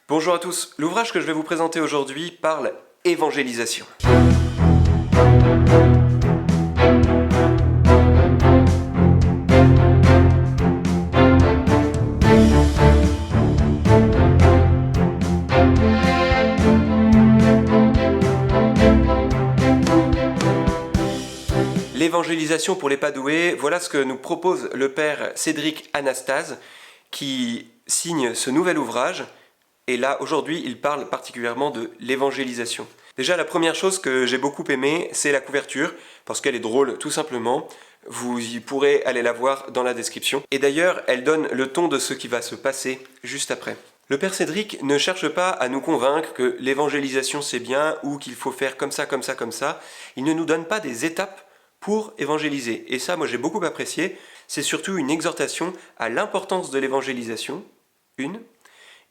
Bonjour à tous, l'ouvrage que je vais vous présenter aujourd'hui parle évangélisation. L'évangélisation pour les pas doués, voilà ce que nous propose le père Cédric Anastase qui signe ce nouvel ouvrage. Et là, aujourd'hui, il parle particulièrement de l'évangélisation. Déjà, la première chose que j'ai beaucoup aimée, c'est la couverture, parce qu'elle est drôle, tout simplement. Vous y pourrez aller la voir dans la description. Et d'ailleurs, elle donne le ton de ce qui va se passer juste après. Le père Cédric ne cherche pas à nous convaincre que l'évangélisation c'est bien, ou qu'il faut faire comme ça, comme ça, comme ça. Il ne nous donne pas des étapes pour évangéliser. Et ça, moi, j'ai beaucoup apprécié. C'est surtout une exhortation à l'importance de l'évangélisation,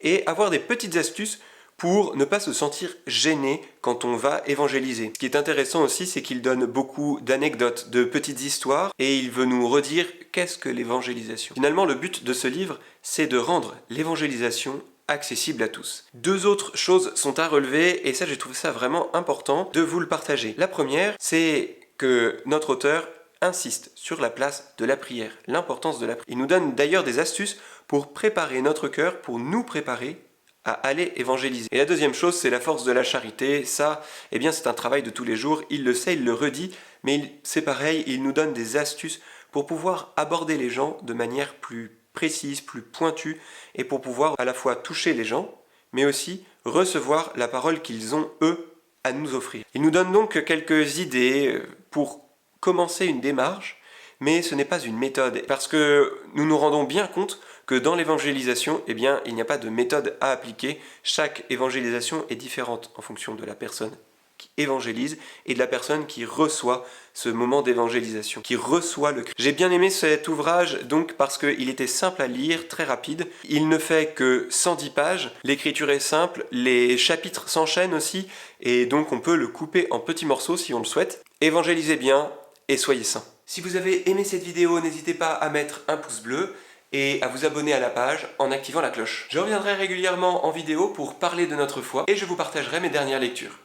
et avoir des petites astuces pour ne pas se sentir gêné quand on va évangéliser. Ce qui est intéressant aussi, c'est qu'il donne beaucoup d'anecdotes, de petites histoires, et il veut nous redire qu'est-ce que l'évangélisation. Finalement, le but de ce livre, c'est de rendre l'évangélisation accessible à tous. Deux autres choses sont à relever, et ça, j'ai trouvé ça vraiment important de vous le partager. La première, c'est que notre auteur insiste sur la place de la prière, l'importance de la prière. Il nous donne d'ailleurs des astuces pour préparer notre cœur, pour nous préparer à aller évangéliser. Et la deuxième chose, c'est la force de la charité. Ça, eh bien, c'est un travail de tous les jours. Il le sait, il le redit, mais c'est pareil, il nous donne des astuces pour pouvoir aborder les gens de manière plus précise, plus pointue, et pour pouvoir à la fois toucher les gens, mais aussi recevoir la parole qu'ils ont, eux, à nous offrir. Il nous donne donc quelques idées pour commencer une démarche, mais ce n'est pas une méthode, parce que nous nous rendons bien compte que dans l'évangélisation, eh bien, il n'y a pas de méthode à appliquer. Chaque évangélisation est différente en fonction de la personne qui évangélise et de la personne qui reçoit ce moment d'évangélisation, qui reçoit le Christ. J'ai bien aimé cet ouvrage donc parce qu'il était simple à lire, très rapide. Il ne fait que 110 pages, l'écriture est simple, les chapitres s'enchaînent aussi, et donc on peut le couper en petits morceaux si on le souhaite. Évangélisez bien et soyez saints. Si vous avez aimé cette vidéo, n'hésitez pas à mettre un pouce bleu et à vous abonner à la page en activant la cloche. Je reviendrai régulièrement en vidéo pour parler de notre foi et je vous partagerai mes dernières lectures.